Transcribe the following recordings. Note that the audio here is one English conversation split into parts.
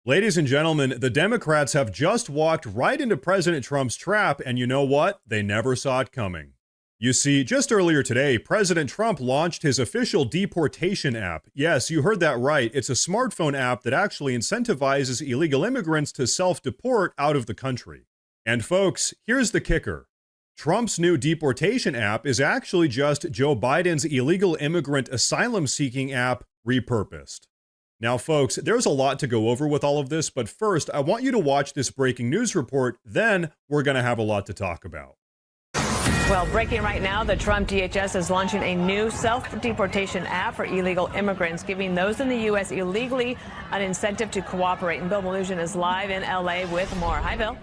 Ladies and gentlemen, the Democrats have just walked right into President Trump's trap, and you know what? They never saw it coming. You see, just earlier today, President Trump launched his official deportation app. Yes, you heard that right. It's a smartphone app that actually incentivizes illegal immigrants to self-deport out of the country. And folks, here's the kicker. Trump's new deportation app is actually just Joe Biden's illegal immigrant asylum-seeking app repurposed. Now, folks, there's a lot to go over with all of this, but first, I want you to watch this breaking news report. Then we're going to have a lot to talk about. Well, breaking right now, the Trump DHS is launching a new self-deportation app for illegal immigrants, giving those in the U.S. illegally an incentive to cooperate. And Bill Melugin is live in L.A. with more. Hi, Bill.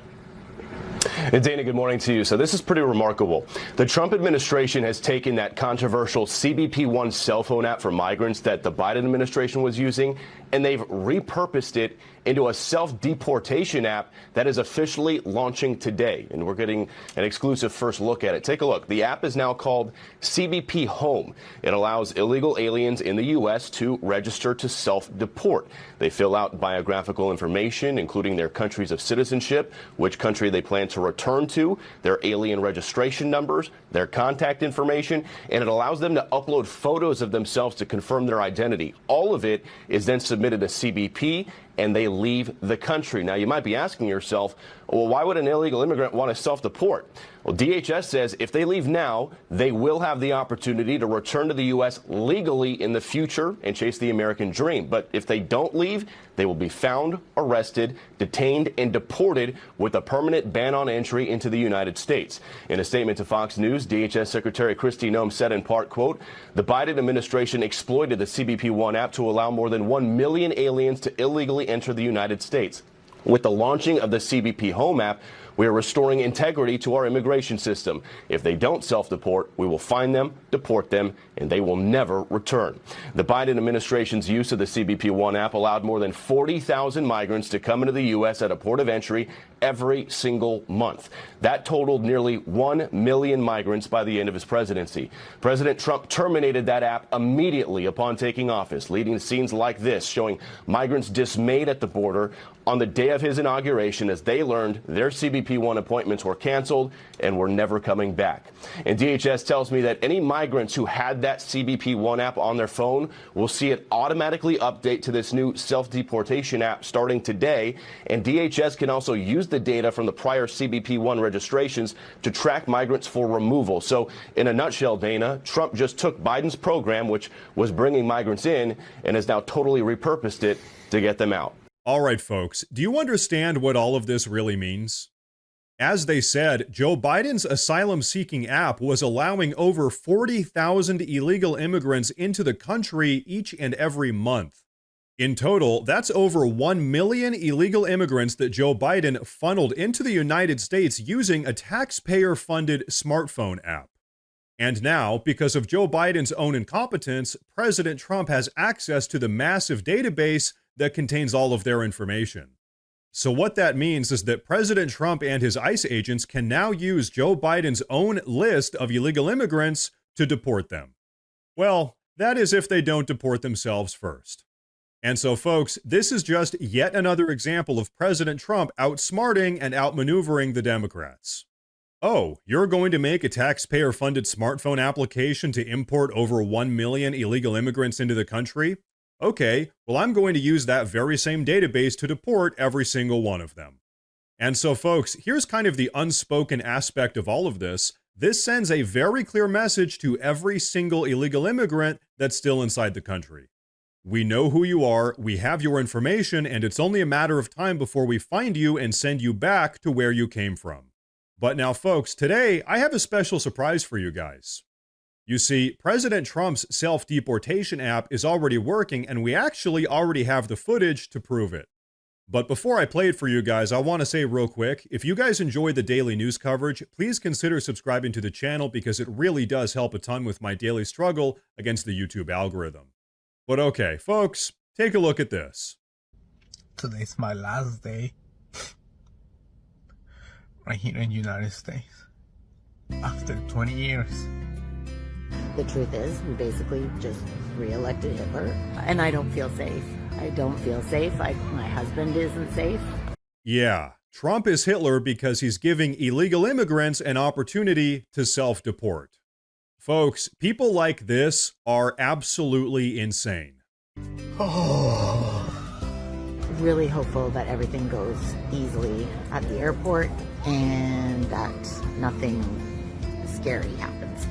Dana, good morning to you. So this is pretty remarkable. The Trump administration has taken that controversial CBP-1 cell phone app for migrants that the Biden administration was using, and they've repurposed it into a self-deportation app that is officially launching today. And we're getting an exclusive first look at it. Take a look. The app is now called CBP Home. It allows illegal aliens in the U.S. to register to self-deport. They fill out biographical information, including their countries of citizenship, which country they plan to return to, their alien registration numbers, their contact information, and it allows them to upload photos of themselves to confirm their identity. All of it is then submitted to CBP, and they leave the country. Now, you might be asking yourself, well, why would an illegal immigrant want to self-deport? Well, DHS says if they leave now, they will have the opportunity to return to the U.S. legally in the future and chase the American dream. But if they don't leave, they will be found, arrested, detained, and deported with a permanent ban on entry into the United States. In a statement to Fox News, DHS Secretary Kristi Noem said in part, quote, the Biden administration exploited the CBP-1 app to allow more than 1 million aliens to illegally enter the United States. With the launching of the CBP Home app, we are restoring integrity to our immigration system. If they don't self-deport, we will find them, deport them, and they will never return. The Biden administration's use of the CBP-1 app allowed more than 40,000 migrants to come into the U.S. at a port of entry every single month. That totaled nearly 1 million migrants by the end of his presidency. President Trump terminated that app immediately upon taking office, leading to scenes like this, showing migrants dismayed at the border on the day of his inauguration as they learned their CBP-1 appointments were canceled and were never coming back. And DHS tells me that any migrants who had that CBP-1 app on their phone will see it automatically update to this new self-deportation app starting today. And DHS can also use the data from the prior CBP-1 registrations to track migrants for removal. So in a nutshell, Dana, Trump just took Biden's program, which was bringing migrants in, and has now totally repurposed it to get them out. All right, folks, do you understand what all of this really means? As they said, Joe Biden's asylum-seeking app was allowing over 40,000 illegal immigrants into the country each and every month. In total, that's over 1 million illegal immigrants that Joe Biden funneled into the United States using a taxpayer-funded smartphone app. And now, because of Joe Biden's own incompetence, President Trump has access to the massive database that contains all of their information. So what that means is that President Trump and his ICE agents can now use Joe Biden's own list of illegal immigrants to deport them. Well, that is if they don't deport themselves first. And so, folks, this is just yet another example of President Trump outsmarting and outmaneuvering the Democrats. Oh, you're going to make a taxpayer-funded smartphone application to import over 1 million illegal immigrants into the country? Okay, well, I'm going to use that very same database to deport every single one of them. And so, folks, here's kind of the unspoken aspect of all of this. This sends a very clear message to every single illegal immigrant that's still inside the country. We know who you are, we have your information, and it's only a matter of time before we find you and send you back to where you came from. But now, folks, today I have a special surprise for you guys. You see, President Trump's self-deportation app is already working, and we actually already have the footage to prove it. But before I play it for you guys, I want to say real quick, if you guys enjoy the daily news coverage, please consider subscribing to the channel because it really does help a ton with my daily struggle against the YouTube algorithm. But okay, folks, take a look at this. Today's my last day right here in the United States after 20 years. The truth is, we basically just re-elected Hitler, and I don't feel safe. I don't feel safe. My husband isn't safe. Yeah, Trump is Hitler because he's giving illegal immigrants an opportunity to self-deport. Folks, people like this are absolutely insane. Really hopeful that everything goes easily at the airport and that nothing scary happens.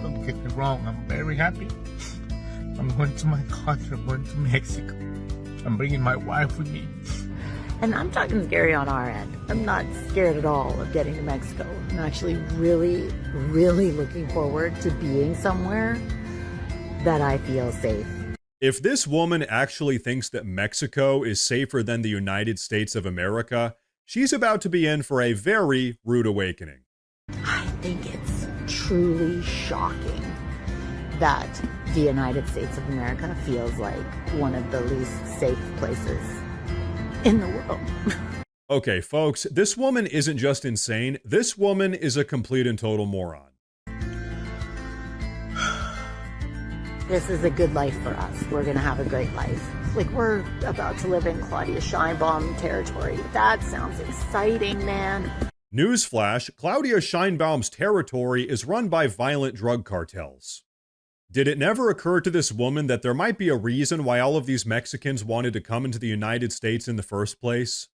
Don't get me wrong, I'm very happy. I'm going to my country, I'm going to Mexico. I'm bringing my wife with me. And I'm talking scary on our end. I'm not scared at all of getting to Mexico. I'm actually really, really looking forward to being somewhere that I feel safe. If this woman actually thinks that Mexico is safer than the United States of America, she's about to be in for a very rude awakening. I think it's truly shocking that the United States of America feels like one of the least safe places in the world. Okay, folks, this woman isn't just insane. This woman is a complete and total moron. This is a good life for us. We're going to have a great life. Like, we're about to live in Claudia Sheinbaum territory. That sounds exciting, man. Newsflash, Claudia Sheinbaum's territory is run by violent drug cartels. Did it never occur to this woman that there might be a reason why all of these Mexicans wanted to come into the United States in the first place?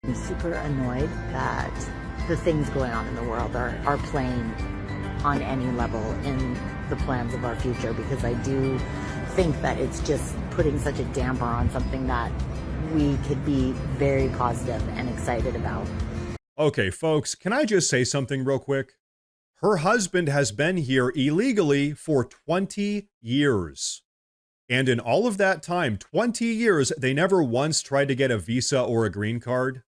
I'm super annoyed that the things going on in the world are playing on any level in the plans of our future, because I do think that it's just putting such a damper on something that we could be very positive and excited about. Okay, folks, can I just say something real quick? Her husband has been here illegally for 20 years. And in all of that time, 20 years, they never once tried to get a visa or a green card.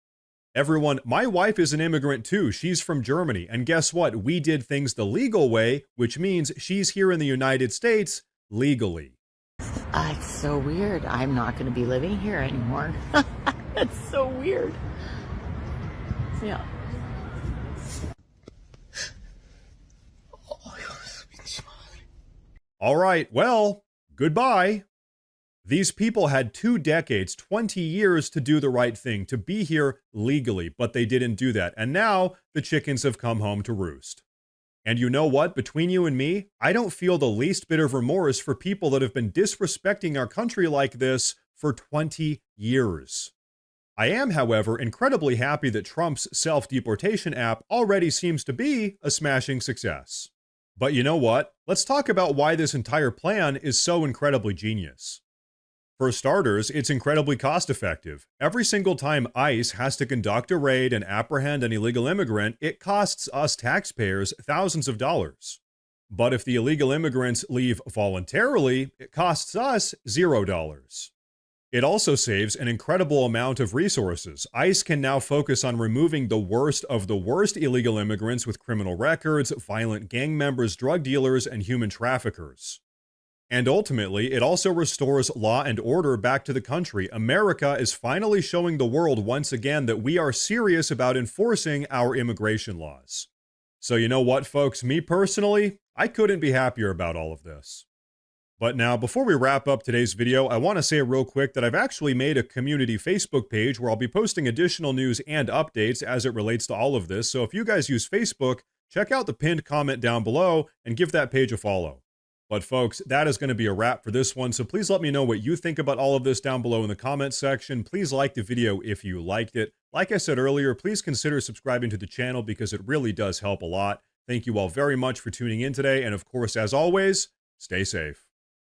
Everyone, my wife is an immigrant too. She's from Germany. And guess what? We did things the legal way, which means she's here in the United States legally. It's so weird. I'm not going to be living here anymore. That's so weird. Yeah. All right, well, goodbye. These people had 2 decades, 20 years to do the right thing, to be here legally, but they didn't do that. And now the chickens have come home to roost. And you know what? Between you and me, I don't feel the least bit of remorse for people that have been disrespecting our country like this for 20 years. I am, however, incredibly happy that Trump's self-deportation app already seems to be a smashing success. But you know what? Let's talk about why this entire plan is so incredibly genius. For starters, it's incredibly cost-effective. Every single time ICE has to conduct a raid and apprehend an illegal immigrant, it costs us taxpayers thousands of dollars. But if the illegal immigrants leave voluntarily, it costs us $0. It also saves an incredible amount of resources. ICE can now focus on removing the worst of the worst illegal immigrants with criminal records, violent gang members, drug dealers, and human traffickers. And ultimately, it also restores law and order back to the country. America is finally showing the world once again that we are serious about enforcing our immigration laws. So you know what, folks? Me personally, I couldn't be happier about all of this. But now, before we wrap up today's video, I want to say real quick that I've actually made a community Facebook page where I'll be posting additional news and updates as it relates to all of this. So if you guys use Facebook, check out the pinned comment down below and give that page a follow. But folks, that is going to be a wrap for this one. So please let me know what you think about all of this down below in the comments section. Please like the video if you liked it. Like I said earlier, please consider subscribing to the channel because it really does help a lot. Thank you all very much for tuning in today. And of course, as always, stay safe.